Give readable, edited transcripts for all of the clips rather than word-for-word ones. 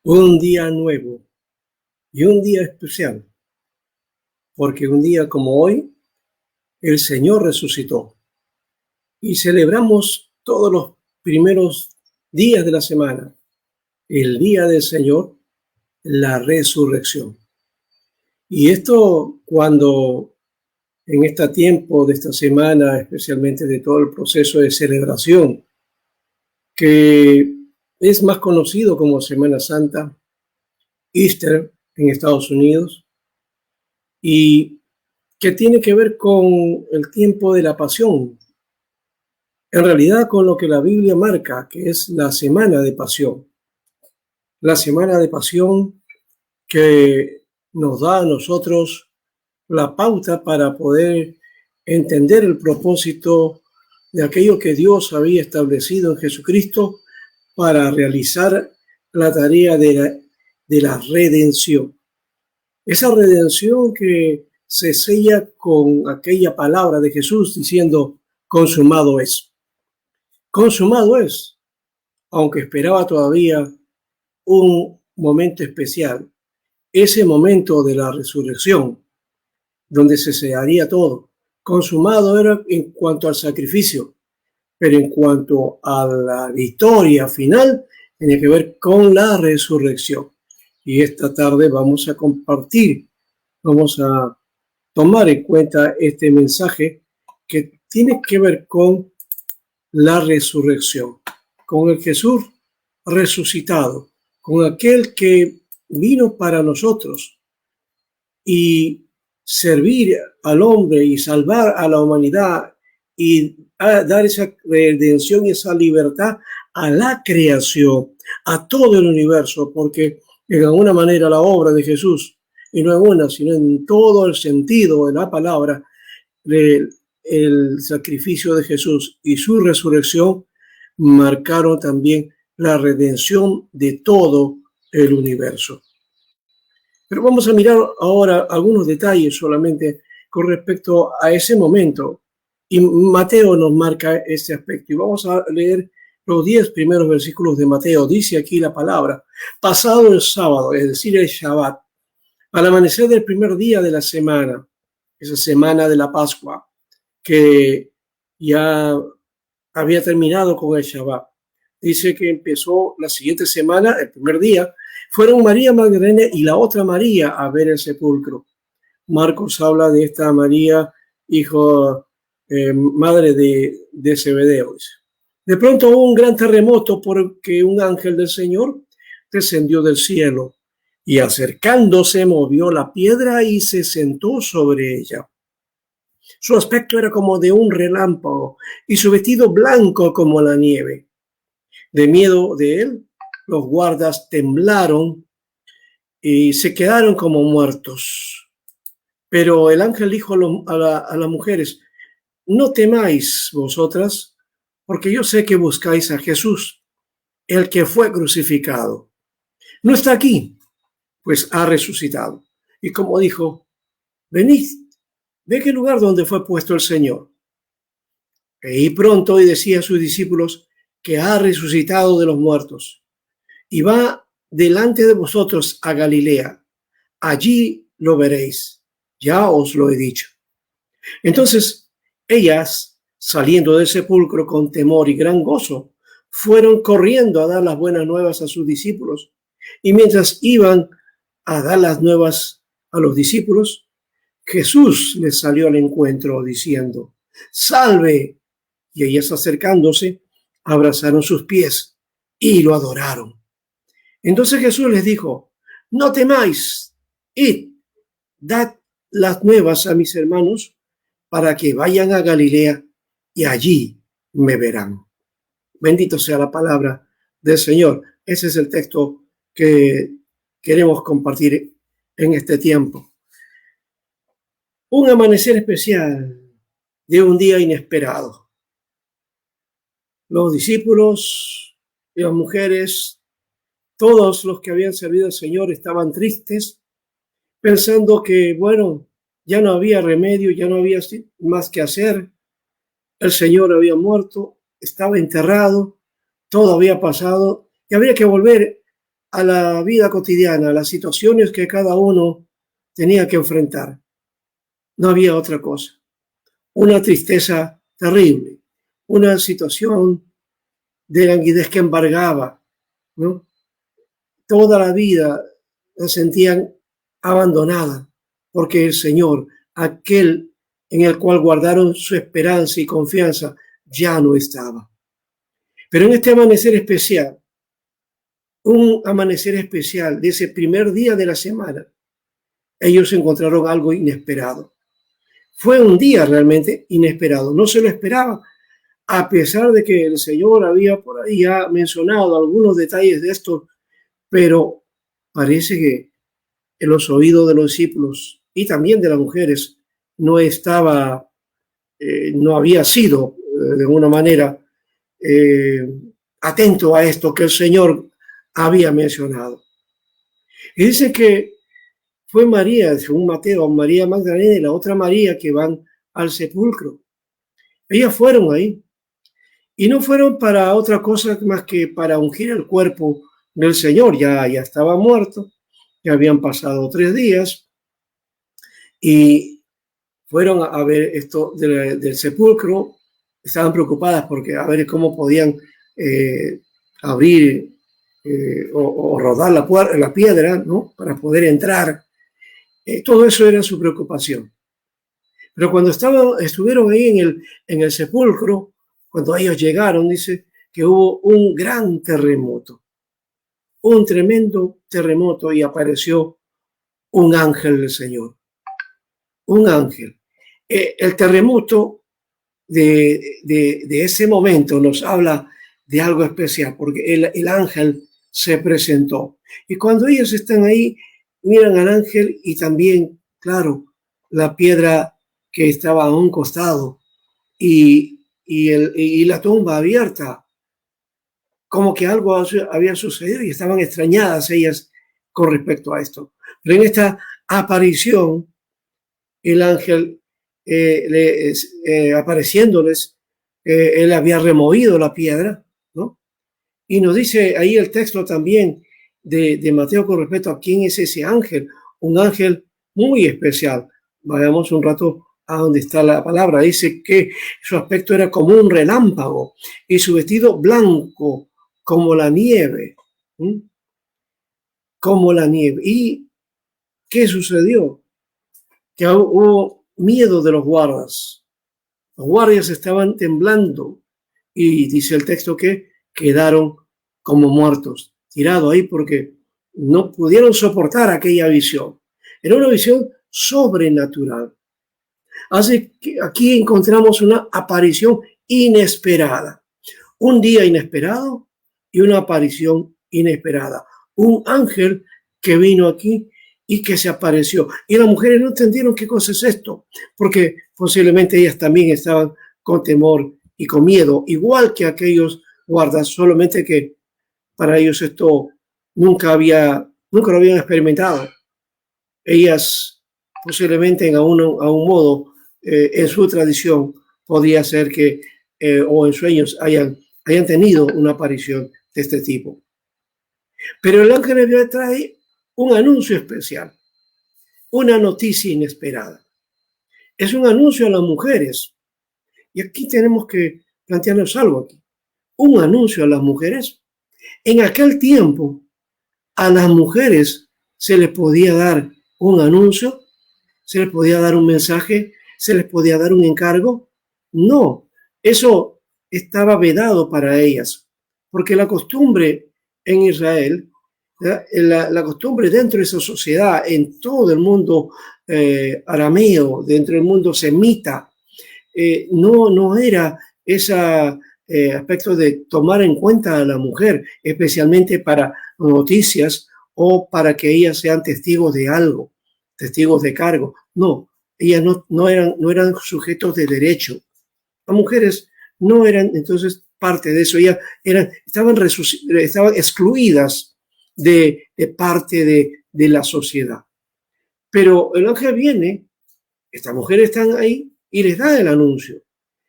Un día nuevo y un día especial, porque un día como hoy el Señor resucitó y celebramos todos los primeros días de la semana, el día del Señor, la resurrección. Y esto cuando en este tiempo de esta semana, especialmente de todo el proceso de celebración, que es más conocido como Semana Santa, Easter en Estados Unidos, y que tiene que ver con el tiempo de la pasión, en realidad con lo que la Biblia marca, que es la semana de pasión. La semana de pasión que nos da a nosotros la pauta para poder entender el propósito de aquello que Dios había establecido en Jesucristo para realizar la tarea de la redención. Esa redención que se sella con aquella palabra de Jesús diciendo, consumado es. Consumado es, aunque esperaba todavía un momento especial, ese momento de la resurrección, donde se sellaría todo. Consumado era en cuanto al sacrificio, pero en cuanto a la victoria final, tiene que ver con la resurrección. Y esta tarde vamos a compartir, vamos a tomar en cuenta este mensaje que tiene que ver con la resurrección, con el Jesús resucitado, con aquel que vino para nosotros y servir al hombre y salvar a la humanidad y dar esa redención y esa libertad a la creación, a todo el universo, porque en alguna manera la obra de Jesús, y no en una, sino en todo el sentido de la palabra, el sacrificio de Jesús y su resurrección marcaron también la redención de todo el universo. Pero vamos a mirar ahora algunos detalles solamente con respecto a ese momento. Y Mateo nos marca este aspecto. Y vamos a leer los 10 primeros versículos de Mateo. Dice aquí la palabra, pasado el sábado, es decir, el Shabbat, al amanecer del primer día de la semana, esa semana de la Pascua, que ya había terminado con el Shabbat. Dice que empezó la siguiente semana, el primer día, fueron María Magdalena y la otra María a ver el sepulcro. Marcos habla de esta María, madre de Zebedeo. De pronto hubo un gran terremoto porque un ángel del Señor descendió del cielo y acercándose movió la piedra y se sentó sobre ella. Su aspecto era como de un relámpago y su vestido blanco como la nieve. De miedo de él, los guardas temblaron y se quedaron como muertos. Pero el ángel dijo a las mujeres, no temáis vosotras, porque yo sé que buscáis a Jesús, el que fue crucificado. No está aquí, pues ha resucitado. Y como dijo, venid, ve qué lugar donde fue puesto el Señor. Y pronto y decía a sus discípulos que ha resucitado de los muertos y va delante de vosotros a Galilea. Allí lo veréis. Ya os lo he dicho. Entonces, ellas, saliendo del sepulcro con temor y gran gozo, fueron corriendo a dar las buenas nuevas a sus discípulos. Y mientras iban a dar las nuevas a los discípulos, Jesús les salió al encuentro diciendo, ¡salve! Y ellas acercándose, abrazaron sus pies y lo adoraron. Entonces Jesús les dijo, no temáis, id, dad las nuevas a mis hermanos para que vayan a Galilea y allí me verán. Bendito sea la palabra del Señor. Ese es el texto que queremos compartir en este tiempo. Un amanecer especial de un día inesperado. Los discípulos, las mujeres, todos los que habían servido al Señor estaban tristes, pensando que, bueno, ya no había remedio, ya no había más que hacer. El Señor había muerto, estaba enterrado, todo había pasado y habría que volver a la vida cotidiana, a las situaciones que cada uno tenía que enfrentar. No había otra cosa. Una tristeza terrible, una situación de languidez que embargaba, ¿no? Toda la vida la sentían abandonada, porque el Señor, aquel en el cual guardaron su esperanza y confianza, ya no estaba. Pero en este amanecer especial, un amanecer especial de ese primer día de la semana, ellos encontraron algo inesperado. Fue un día realmente inesperado, no se lo esperaban, a pesar de que el Señor había por ahí ya mencionado algunos detalles de esto, pero parece que en los oídos de los discípulos y también de las mujeres no estaba, no había sido de alguna manera eh, atento a esto que el Señor había mencionado. Y dice que fue María, según Mateo, María Magdalena y la otra María que van al sepulcro. Ellas fueron ahí y no fueron para otra cosa más que para ungir el cuerpo del Señor. Ya estaba muerto, ya habían pasado 3 días y fueron a ver esto del sepulcro. Estaban preocupadas porque a ver cómo podían abrir o rodar la piedra, ¿no? Para poder entrar. Todo eso era su preocupación. Pero cuando estuvieron ahí en el sepulcro, cuando ellos llegaron, dice que hubo un gran terremoto, un tremendo terremoto y apareció un ángel del Señor, un ángel. El terremoto de ese momento nos habla de algo especial, porque el ángel se presentó. Y cuando ellos están ahí, miran al ángel y también, claro, la piedra que estaba a un costado y la tumba abierta, como que algo había sucedido y estaban extrañadas ellas con respecto a esto. Pero en esta aparición, el ángel apareciéndoles, él había removido la piedra, ¿no? Y nos dice ahí el texto también de Mateo con respecto a quién es ese ángel, un ángel muy especial. Vayamos un rato a donde está la palabra. Dice que su aspecto era como un relámpago y su vestido blanco como la nieve, ¿sí? Como la nieve. ¿Y qué sucedió? Que hubo miedo de los guardas. Los guardias estaban temblando y dice el texto que quedaron como muertos, tirados ahí porque no pudieron soportar aquella visión. Era una visión sobrenatural. Así que aquí encontramos una aparición inesperada, un día inesperado y una aparición inesperada. Un ángel que vino aquí y que se apareció. Y las mujeres no entendieron qué cosa es esto, porque posiblemente ellas también estaban con temor y con miedo, igual que aquellos guardas, solamente que para ellos esto nunca lo habían experimentado. Ellas posiblemente a un modo, en su tradición, podría ser que, o en sueños, hayan tenido una aparición de este tipo. Pero el ángel de Dios trae un anuncio especial, una noticia inesperada. Es un anuncio a las mujeres. Y aquí tenemos que plantearnos algo aquí. Un anuncio a las mujeres. En aquel tiempo, a las mujeres se les podía dar un anuncio, se les podía dar un mensaje, se les podía dar un encargo. No, eso estaba vedado para ellas, porque la costumbre en Israel, la costumbre dentro de esa sociedad, en todo el mundo arameo, dentro del mundo semita, no era ese aspecto de tomar en cuenta a la mujer, especialmente para noticias o para que ellas sean testigos de algo, testigos de cargo. No, ellas no eran sujetos de derecho. Las mujeres no eran entonces parte de eso, ellas estaban excluidas de parte de la sociedad. Pero el ángel viene, estas mujeres están ahí y les da el anuncio.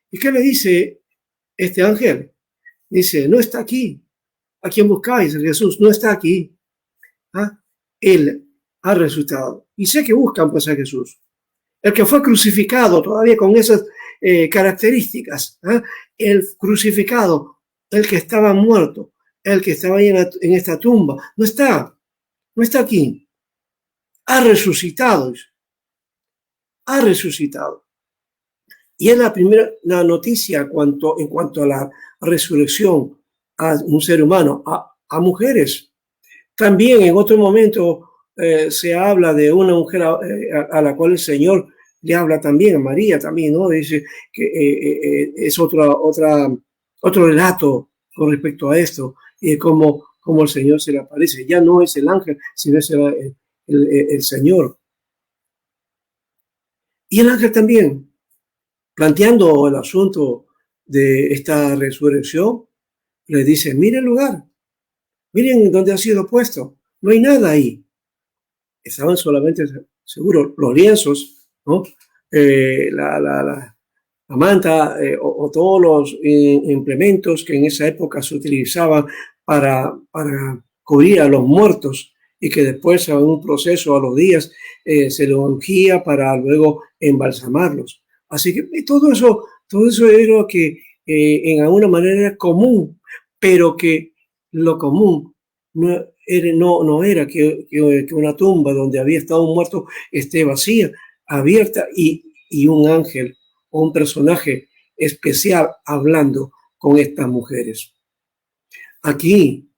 ¿Y qué le dice este ángel? Dice, no está aquí. ¿A quién buscáis? Jesús no está aquí. ¿ah? Él ha resucitado. Y sé que buscan pues a Jesús. El que fue crucificado todavía con esas características. ¿Ah? El crucificado, el que estaba muerto, el que estaba ahí en esta tumba. No está aquí. Ha resucitado. Ha resucitado. Y es la primera noticia en cuanto a la resurrección a un ser humano, a mujeres. También en otro momento se habla de una mujer a la cual el Señor le habla también, a María también, ¿no? Dice que es otro relato con respecto a esto, y como el Señor se le aparece. Ya no es el ángel, sino es el Señor. Y el ángel también, planteando el asunto de esta resurrección, le dice, miren el lugar, miren dónde ha sido puesto, no hay nada ahí. Estaban solamente, seguro, los lienzos, ¿no? La manta o todos los implementos que en esa época se utilizaban para cubrir a los muertos y que después en un proceso a los días se lo ungía para luego embalsamarlos. Así que todo eso era lo que en alguna manera era común, pero que lo común no era que una tumba donde había estado un muerto esté vacía, abierta y un ángel o un personaje especial hablando con estas mujeres. Aquí,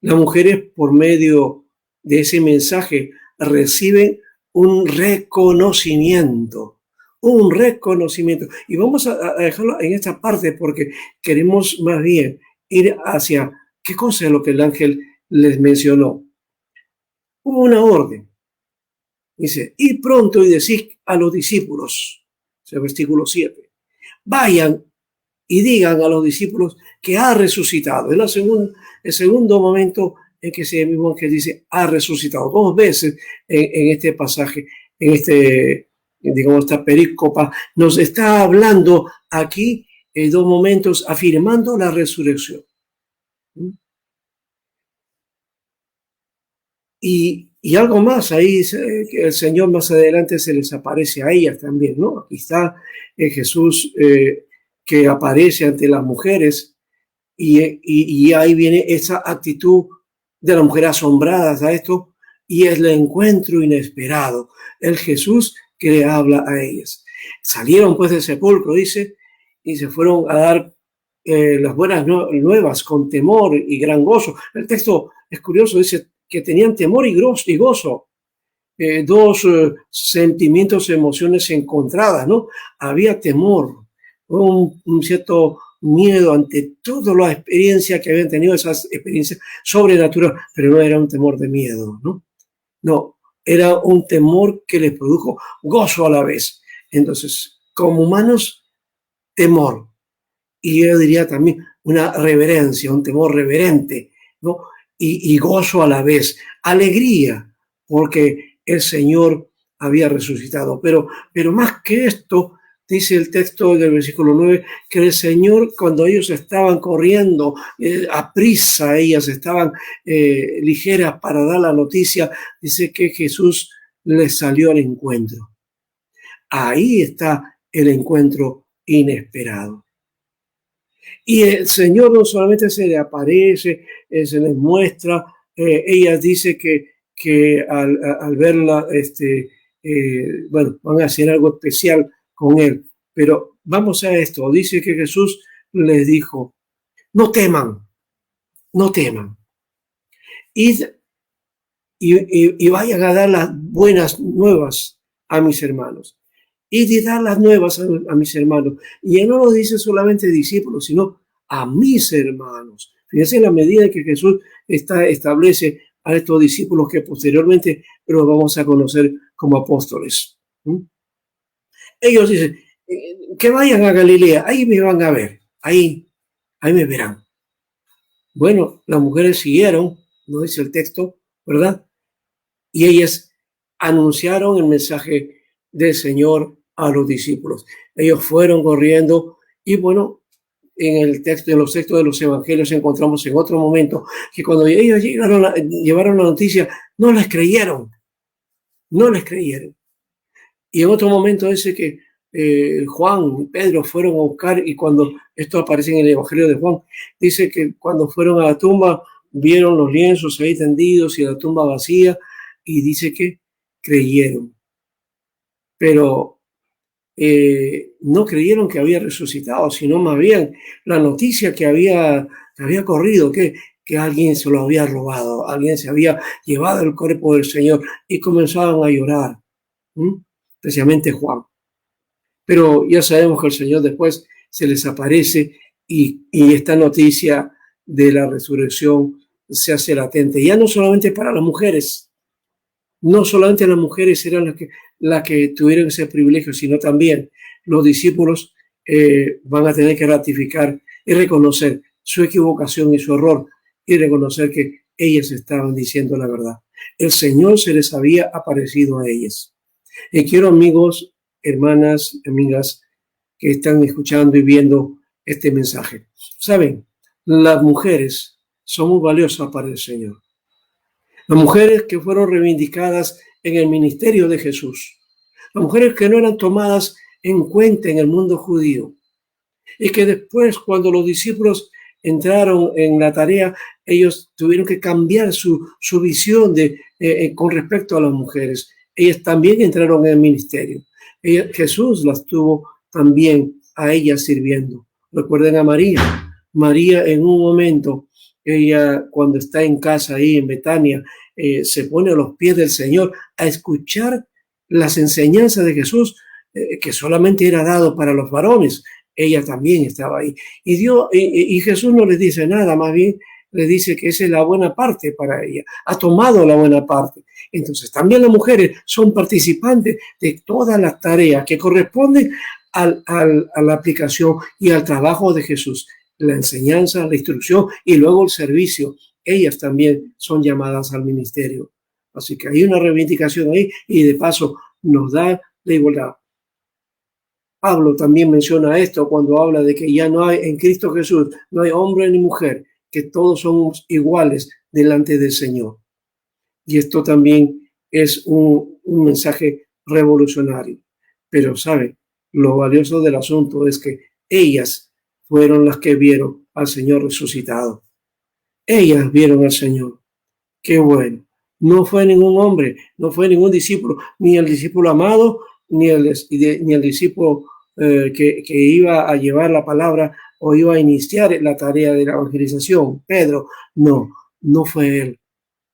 las mujeres, por medio de ese mensaje, reciben un reconocimiento. Un reconocimiento. Y vamos a dejarlo en esta parte porque queremos más bien ir hacia qué cosa es lo que el ángel les mencionó. Hubo una orden. Dice, id pronto y decid a los discípulos, es el versículo 7, vayan y digan a los discípulos que ha resucitado. Es el segundo momento en que se mismo que dice ha resucitado. 2 veces en este pasaje, en esta perícopa, nos está hablando aquí en 2 momentos afirmando la resurrección. Y algo más, ahí el Señor más adelante se les aparece a ellas también, ¿no? Aquí está Jesús que aparece ante las mujeres y ahí viene esa actitud de las mujeres asombradas a esto y es el encuentro inesperado, el Jesús que le habla a ellas. Salieron pues del sepulcro, dice, y se fueron a dar las buenas nuevas con temor y gran gozo. El texto es curioso, dice que tenían temor y gozo. 2 sentimientos, emociones encontradas, ¿no? Había temor, un cierto miedo ante toda la experiencia que habían tenido, esas experiencias sobrenaturales, pero no era un temor de miedo, ¿no? No, era un temor que les produjo gozo a la vez. Entonces, como humanos, temor. Y yo diría también una reverencia, un temor reverente, ¿no? Y gozo a la vez, alegría, porque el Señor había resucitado. Pero más que esto, dice el texto del versículo 9, que el Señor, cuando ellos estaban corriendo a prisa, ellas estaban ligeras para dar la noticia, dice que Jesús les salió al encuentro. Ahí está el encuentro inesperado. Y el Señor no solamente se le aparece, se les muestra, ella dice que al verla, van a hacer algo especial con él. Pero vamos a esto, dice que Jesús les dijo, no teman, no teman. Y vayan a dar las buenas nuevas a mis hermanos. Y de dar las nuevas a mis hermanos. Y él no lo dice solamente discípulos, sino a mis hermanos. Fíjense la medida en que Jesús establece a estos discípulos que posteriormente los vamos a conocer como apóstoles. Ellos dicen, que vayan a Galilea, ahí me van a ver, ahí me verán. Bueno, las mujeres siguieron, no dice el texto, ¿verdad? Y ellas anunciaron el mensaje del Señor a los discípulos. Ellos fueron corriendo y bueno, en los textos de los evangelios encontramos en otro momento que cuando ellos llevaron la noticia, no les creyeron. Y en otro momento dice que Juan y Pedro fueron a buscar, y cuando esto aparece en el Evangelio de Juan, dice que cuando fueron a la tumba vieron los lienzos ahí tendidos y la tumba vacía, y dice que creyeron. Pero no creyeron que había resucitado, sino más bien la noticia que había corrido, que alguien se lo había robado, alguien se había llevado el cuerpo del Señor, y comenzaban a llorar, especialmente Juan. Pero ya sabemos que el Señor después se les aparece y esta noticia de la resurrección se hace latente, ya no solamente para las mujeres. No solamente las mujeres eran las que tuvieron ese privilegio, sino también los discípulos van a tener que ratificar y reconocer su equivocación y su error, y reconocer que ellas estaban diciendo la verdad. El Señor se les había aparecido a ellas. Y quiero, amigos, hermanas, amigas que están escuchando y viendo este mensaje, saben, las mujeres son muy valiosas para el Señor. Las mujeres que fueron reivindicadas en el ministerio de Jesús. Las mujeres que no eran tomadas en cuenta en el mundo judío. Y que después, cuando los discípulos entraron en la tarea, ellos tuvieron que cambiar su visión con respecto a las mujeres. Ellas también entraron en el ministerio. Jesús las tuvo también a ellas sirviendo. Recuerden a María. María, en un momento, ella cuando está en casa ahí en Betania, se pone a los pies del Señor a escuchar las enseñanzas de Jesús, que solamente era dado para los varones. Ella también estaba ahí. Y Jesús no les dice nada, más bien les dice que esa es la buena parte para ella. Ha tomado la buena parte. Entonces también las mujeres son participantes de todas las tareas que corresponden a la aplicación y al trabajo de Jesús. La enseñanza, la instrucción y luego el servicio. Ellas también son llamadas al ministerio. Así que hay una reivindicación ahí, y de paso nos da la igualdad. Pablo también menciona esto cuando habla de que ya no hay en Cristo Jesús, no hay hombre ni mujer, que todos somos iguales delante del Señor. Y esto también es un mensaje revolucionario. Pero, ¿sabe? Lo valioso del asunto es que ellas fueron las que vieron al Señor resucitado. Ellas vieron al Señor. Qué bueno. No fue ningún hombre, no fue ningún discípulo, ni el discípulo amado, ni el discípulo que iba a llevar la palabra o iba a iniciar la tarea de la evangelización, Pedro. No fue él.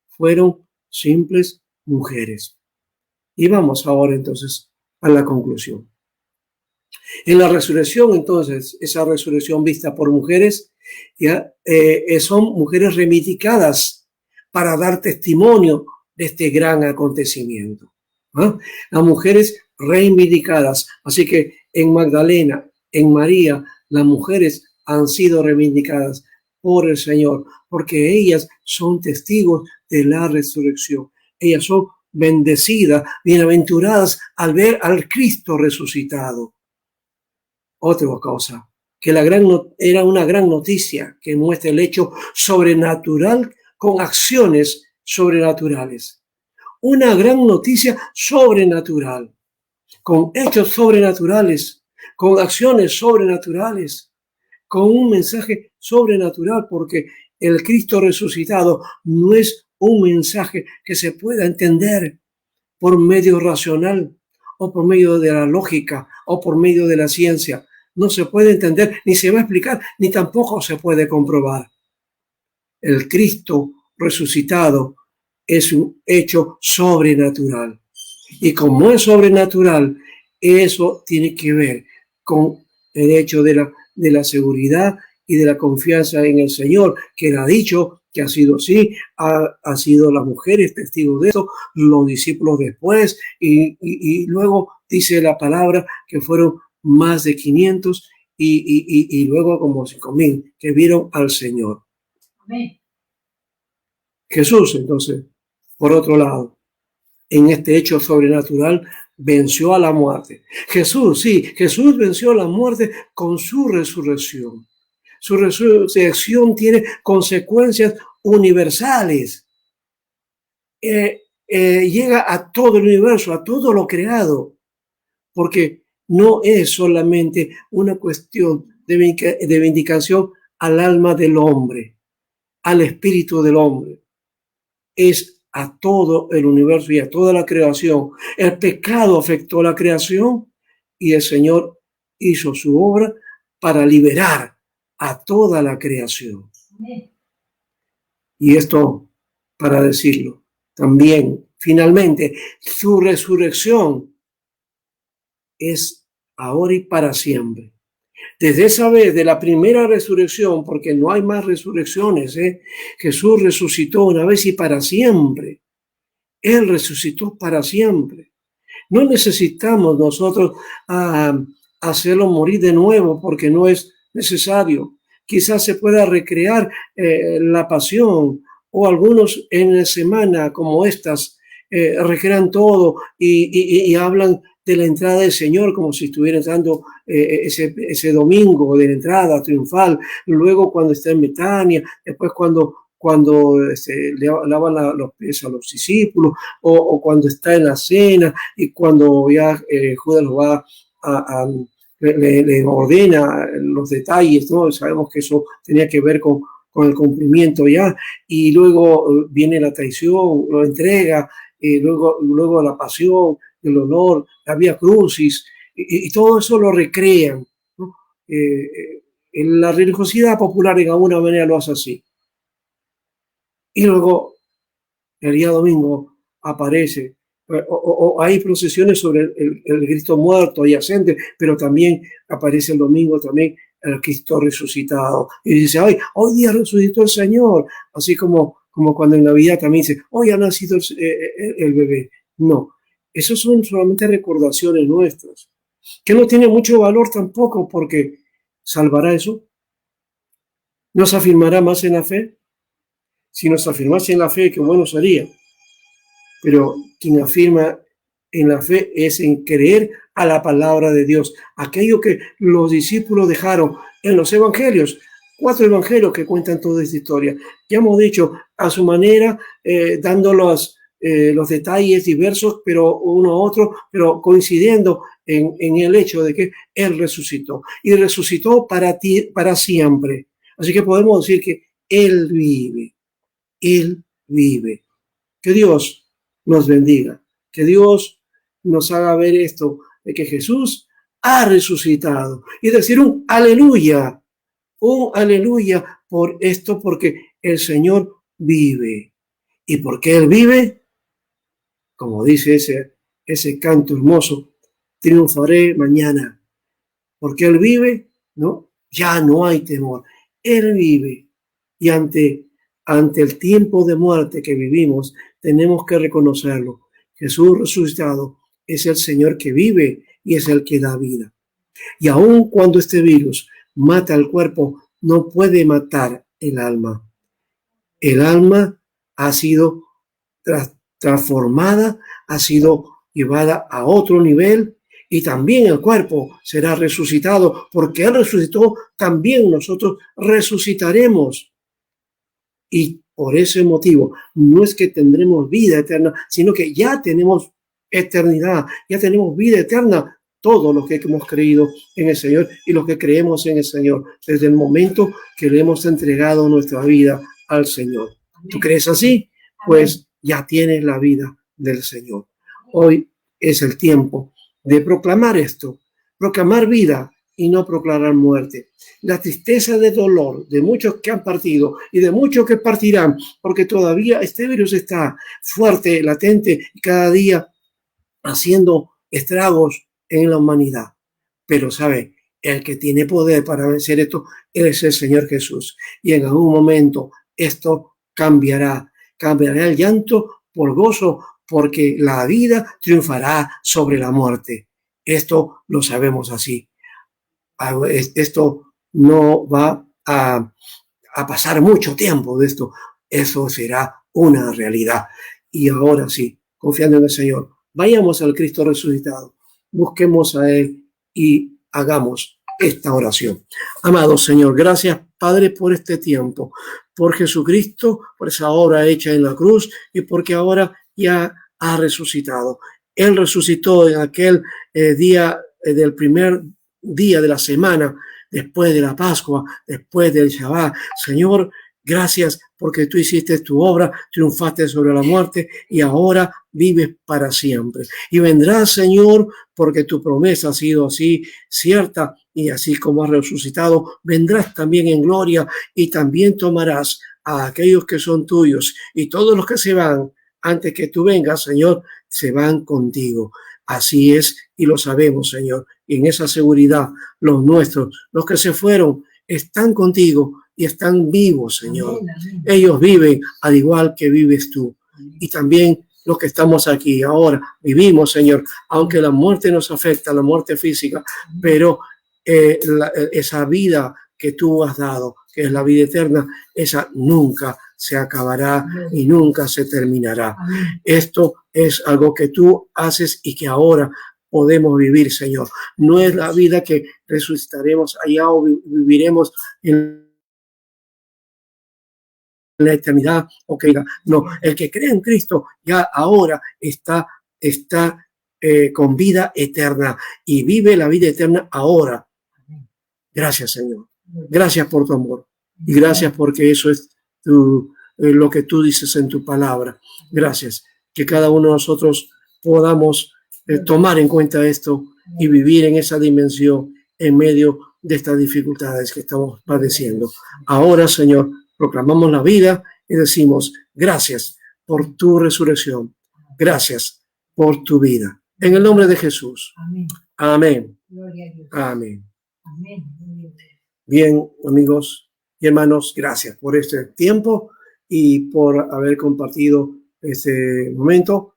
Fueron simples mujeres. Y vamos ahora entonces a la conclusión. En la resurrección, entonces, esa resurrección vista por mujeres, son mujeres reivindicadas para dar testimonio de este gran acontecimiento. Las mujeres reivindicadas. Así que en Magdalena, en María, las mujeres han sido reivindicadas por el Señor, porque ellas son testigos de la resurrección. Ellas son bendecidas, bienaventuradas al ver al Cristo resucitado. Otra cosa, que era una gran noticia que muestra el hecho sobrenatural con acciones sobrenaturales. Una gran noticia sobrenatural, con hechos sobrenaturales, con acciones sobrenaturales, con un mensaje sobrenatural, porque el Cristo resucitado no es un mensaje que se pueda entender por medio racional o por medio de la lógica o por medio de la ciencia. No se puede entender, ni se va a explicar, ni tampoco se puede comprobar. El Cristo resucitado es un hecho sobrenatural. Y como es sobrenatural, eso tiene que ver con el hecho de la seguridad y de la confianza en el Señor, que él ha dicho que ha sido así, ha sido las mujeres testigos de esto, los discípulos después, y luego dice la palabra que fueron más de 500 y luego como 5,000 que vieron al Señor. Amén. Jesús, entonces, por otro lado, en este hecho sobrenatural, venció a la muerte. Jesús venció a la muerte con su resurrección. Su resurrección tiene consecuencias universales. Llega a todo el universo, a todo lo creado, porque no es solamente una cuestión de vindicación al alma del hombre, al espíritu del hombre. Es a todo el universo y a toda la creación. El pecado afectó la creación y el Señor hizo su obra para liberar a toda la creación. Y esto, para decirlo, también, finalmente, su resurrección es ahora y para siempre. Desde esa vez, de la primera resurrección, porque no hay más resurrecciones, Jesús resucitó una vez y para siempre. Él resucitó para siempre. No necesitamos nosotros hacerlo morir de nuevo porque no es necesario. Quizás se pueda recrear la pasión, o algunos en la semana como estas recrean todo y hablan de la entrada del Señor como si estuviera entrando ese domingo de la entrada triunfal, luego cuando está en Betania, después cuando le lavan los pies a los discípulos, o cuando está en la cena y cuando ya Judas lo va le ordena los detalles, ¿no? Sabemos que eso tenía que ver con el cumplimiento ya, y luego viene la traición, lo entrega, luego la pasión, el honor, la vía crucis, y todo eso lo recrean, ¿no? En la religiosidad popular en alguna manera lo hace así. Y luego el día domingo aparece, o hay procesiones sobre el Cristo muerto adyacente, pero también aparece el domingo también el Cristo resucitado. Y dice, hoy día resucitó el Señor, así como cuando en Navidad también dice, hoy ha nacido el bebé. No, esos son solamente recordaciones nuestras, que no tienen mucho valor tampoco, porque ¿salvará eso? ¿Nos afirmará más en la fe? Si nos afirmase en la fe, qué bueno sería. Pero quien afirma en la fe es en creer a la palabra de Dios. Aquello que los discípulos dejaron en los evangelios, 4 evangelios que cuentan toda esta historia. Ya hemos dicho, a su manera, dando los detalles diversos, pero uno a otro, pero coincidiendo en el hecho de que Él resucitó. Y resucitó para siempre. Así que podemos decir que Él vive. Él vive. Que Dios nos bendiga. Que Dios nos haga ver esto, de que Jesús ha resucitado. Y decir un aleluya por esto, porque el Señor vive. ¿Y porque Él vive? Como dice ese canto hermoso, triunfaré mañana. Porque Él vive, ¿no? Ya no hay temor. Él vive. Y ante el tiempo de muerte que vivimos, tenemos que reconocerlo. Jesús resucitado es el Señor que vive y es el que da vida. Y aun cuando este virus mata al cuerpo, no puede matar el alma. El alma ha sido transformada, ha sido llevada a otro nivel, y también el cuerpo será resucitado, porque Él resucitó, también nosotros resucitaremos. Y por ese motivo, no es que tendremos vida eterna, sino que ya tenemos eternidad, ya tenemos vida eterna, todos los que hemos creído en el Señor y los que creemos en el Señor, desde el momento que le hemos entregado nuestra vida al Señor. ¿Tú crees así? Pues ya tienes la vida del Señor. Hoy es el tiempo de proclamar esto, proclamar vida y no proclamar muerte. La tristeza de dolor de muchos que han partido y de muchos que partirán, porque todavía este virus está fuerte, latente, y cada día haciendo estragos en la humanidad. Pero sabe, el que tiene poder para vencer esto es el Señor Jesús. Y en algún momento esto cambiará el llanto por gozo, porque la vida triunfará sobre la muerte. Esto lo sabemos así. Esto no va a pasar mucho tiempo de esto. Eso será una realidad. Y ahora sí, confiando en el Señor, vayamos al Cristo resucitado, busquemos a Él y hagamos esta oración. Amado Señor, gracias, Padre, por este tiempo, por Jesucristo, por esa obra hecha en la cruz y porque ahora ya ha resucitado. Él resucitó en aquel día del primer día de la semana, después de la Pascua, después del Shabbat. Señor, gracias porque tú hiciste tu obra, triunfaste sobre la muerte y ahora vives para siempre. Y vendrás, Señor, porque tu promesa ha sido así cierta y así como has resucitado, vendrás también en gloria y también tomarás a aquellos que son tuyos y todos los que se van antes que tú vengas, Señor, se van contigo. Así es y lo sabemos, Señor. Y en esa seguridad, los nuestros, los que se fueron, están contigo y están vivos, Señor. Amén, amén. Ellos viven al igual que vives tú. Amén. Y también los que estamos aquí ahora vivimos, Señor, aunque la muerte nos afecta, la muerte física, amén, pero esa vida que tú has dado, que es la vida eterna, esa nunca se acabará, amén, y nunca se terminará. Amén. Esto es algo que tú haces y que ahora podemos vivir, Señor. No es la vida que resucitaremos allá o viviremos en la eternidad, no, el que cree en Cristo ya ahora está con vida eterna y vive la vida eterna ahora. Gracias, Señor. Gracias por tu amor y gracias porque eso es lo que tú dices en tu palabra. Gracias. Que cada uno de nosotros podamos tomar en cuenta esto y vivir en esa dimensión en medio de estas dificultades que estamos padeciendo. Ahora, Señor, proclamamos la vida y decimos gracias por tu resurrección. Gracias por tu vida. En el nombre de Jesús. Amén. Amén. Amén. Bien, amigos y hermanos, gracias por este tiempo y por haber compartido este momento.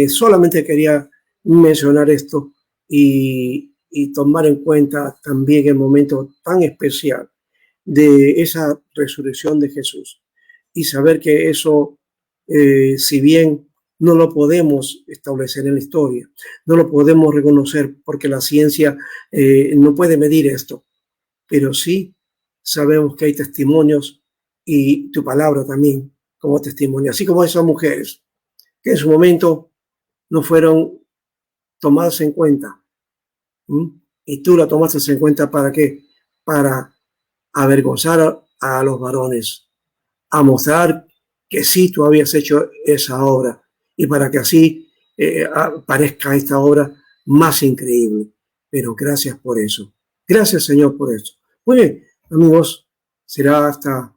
Solamente quería mencionar esto y tomar en cuenta también el momento tan especial de esa resurrección de Jesús y saber que eso, si bien no lo podemos establecer en la historia, no lo podemos reconocer porque la ciencia no puede medir esto, pero sí sabemos que hay testimonios y tu palabra también como testimonio, así como esas mujeres que en su momento no fueron tomadas en cuenta. Y tú la tomaste en cuenta ¿para qué? Para avergonzar a los varones, a mostrar que sí tú habías hecho esa obra y para que así parezca esta obra más increíble. Pero gracias por eso. Gracias, Señor, por eso. Muy bien, amigos, será hasta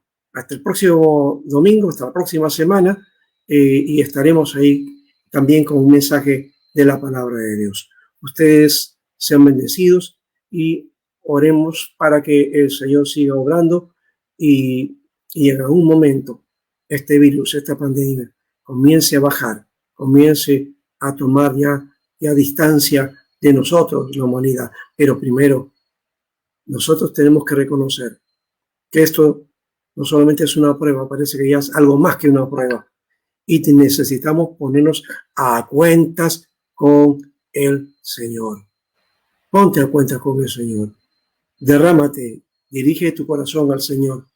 el próximo domingo, hasta la próxima semana, y estaremos ahí también con un mensaje de la palabra de Dios. Ustedes sean bendecidos y oremos para que el Señor siga obrando y en algún momento este virus, esta pandemia, comience a bajar, comience a tomar ya distancia de nosotros, la humanidad. Pero primero, nosotros tenemos que reconocer que esto no solamente es una prueba, parece que ya es algo más que una prueba. Y necesitamos ponernos a cuentas con el Señor. Ponte a cuentas con el Señor. Derrámate, dirige tu corazón al Señor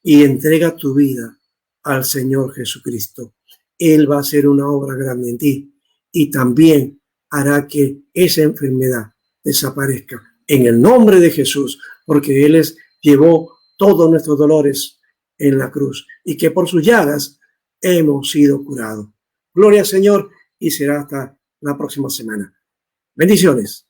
y entrega tu vida al Señor Jesucristo. Él va a hacer una obra grande en ti y también hará que esa enfermedad desaparezca en el nombre de Jesús, porque Él llevó todos nuestros dolores en la cruz y que por sus llagas hemos sido curados. Gloria al Señor y será hasta la próxima semana. Bendiciones.